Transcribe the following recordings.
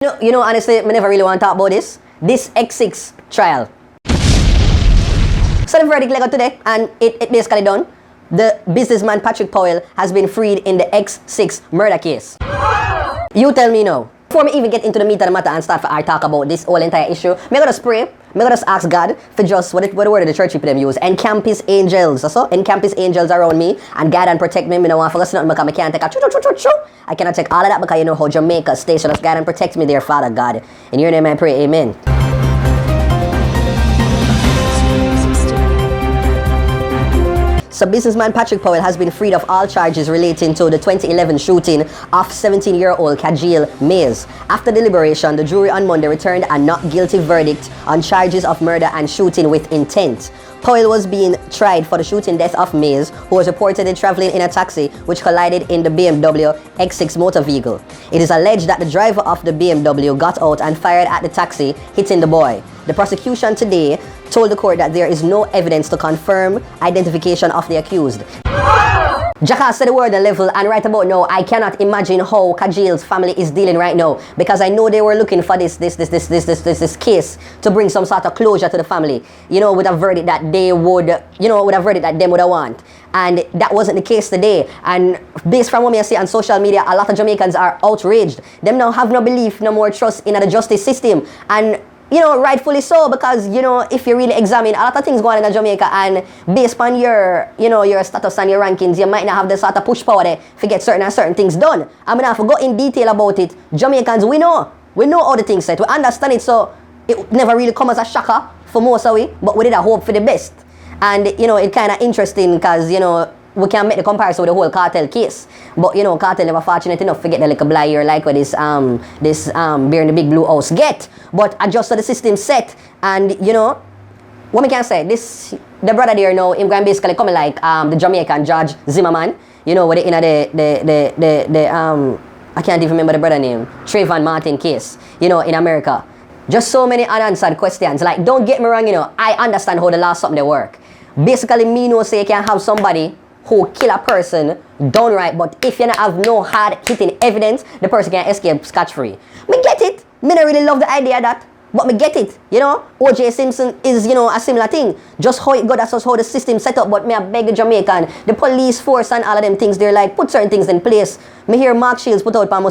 Honestly, I never really want to talk about this. This X6 trial. So the verdict got today, and it basically done. The businessman Patrick Powell has been freed in the X6 murder case. You tell me now. Before me even get into the meat of the matter and start to talk about this whole entire issue, me gonna pray, me gonna ask God for just what the word of the church people them use. Encampus angels, so encampus angels around me and guide and protect me. Me no want to forget nothing because I can't take a I cannot take all of that because you know how Jamaica station us guide and protect me, dear Father God. In your name I pray, amen. So businessman Patrick Powell has been freed of all charges relating to the 2011 shooting of 17-year-old Kajil Mays. After deliberation, the jury on Monday returned a not guilty verdict on charges of murder and shooting with intent. Powell was being tried for the shooting death of Mays, who was reportedly traveling in a taxi which collided in the BMW X6 motor vehicle. It is alleged that the driver of the BMW got out and fired at the taxi, hitting the boy. The prosecution today told the court that there is no evidence to confirm identification of the accused. Jackass said the word a level, and right about now, I cannot imagine how Kajil's family is dealing right now, because I know they were looking for this case to bring some sort of closure to the family, with a verdict that they would, with a verdict that them would want. And that wasn't the case today. And based from what I see on social media, a lot of Jamaicans are outraged. Them now have no belief, no more trust in the justice system. And rightfully so, because, if you really examine a lot of things going on in Jamaica, and based on your, your status and your rankings, you might not have the sort of push power there to get certain things done. I'm going to have to go in detail about it. Jamaicans, we know all the things set. We understand it, so it never really come as a shocker for most of we, but we did a hope for the best. And, it kind of interesting because, we can make the comparison with the whole Kartel case. But, Kartel never fortunate enough to get the little bly here like what this beer in the big blue house get. But adjust to the system set. And, what we can say, the brother there now, him going basically coming like the Jamaican Judge Zimmerman. With I can't even remember the brother name. Trayvon Martin case, in America. Just so many unanswered questions. Like, don't get me wrong, I understand how the law something they work. Basically, me know say you can have somebody who kill a person done right, but if you don't have no hard hitting evidence, the person can escape scotch-free. Me get it. Me don't really love the idea of that, but me get it. O.J. Simpson is, a similar thing. Just how it go, that's just how the system set up. But me I beg the Jamaican, the police force and all of them things, they're like, put certain things in place. Me hear Mark Shields put out on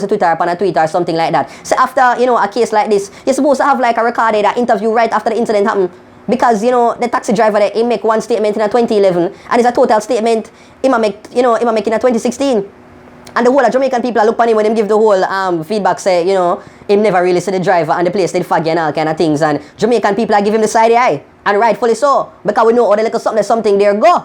a Twitter or something like that. So after, a case like this, you're supposed to have like a recorded interview right after the incident happened. Because, the taxi driver there, he make one statement in a 2011, and it's a total statement he make in a 2016. And the whole of Jamaican people look on him when him give the whole feedback, say, him never really see the driver and the place did faggy and all kind of things. And Jamaican people are give him the side eye, and rightfully so, because we know all the little something there go.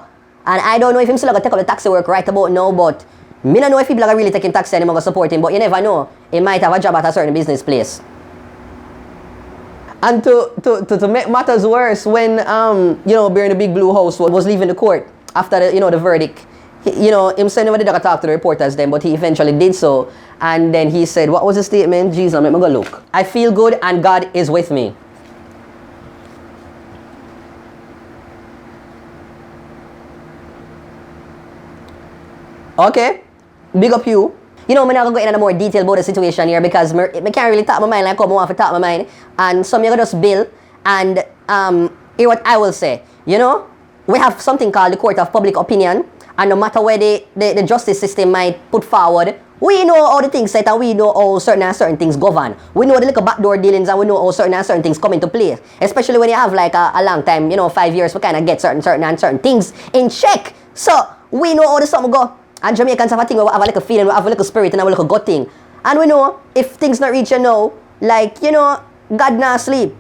And I don't know if him still going to take up the taxi work right about now, but me don't know if people are really taking taxi anymore to support him, but you never know. He might have a job at a certain business place. And to make matters worse, when being the big blue house was leaving the court after the verdict, him said nobody did talk to the reporters then, but he eventually did so. And then he said, what was the statement? Jesus, let me go look. I feel good and God is with me. Okay, big up you. I'm not going to go into more detail about the situation here because I can't really talk my mind like how I want to talk my mind. And some you just bill and hear what I will say. We have something called the Court of Public Opinion, and no matter where the justice system might put forward, we know all the things set and we know how certain things govern. We know the little backdoor dealings and we know how certain things come into play. Especially when you have like a long time, 5 years, we kind of get certain things in check. So we know how the something go. And Jamaicans have a thing, we have a little feeling, we have a little spirit, and have a little gut thing. And we know, if things not reach you now, like, God not sleep.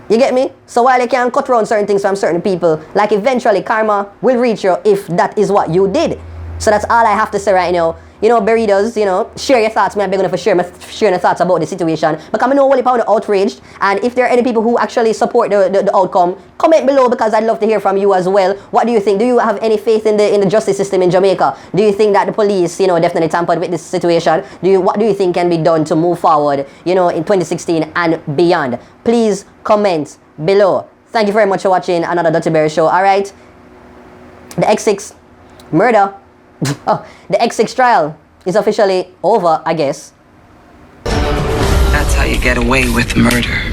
You get me? So while you can cut around certain things from certain people, like eventually karma will reach you if that is what you did. So that's all I have to say right now. Burritos, share your thoughts. I'm begging for sharing your thoughts about the situation. Because I know only pound outraged. And if there are any people who actually support the outcome, comment below because I'd love to hear from you as well. What do you think? Do you have any faith in the justice system in Jamaica? Do you think that the police, definitely tampered with this situation? What do you think can be done to move forward, in 2016 and beyond? Please comment below. Thank you very much for watching another Dutty Berry Show. All right, the X6 murder. The X6 trial is officially over, I guess. how you get away with murder.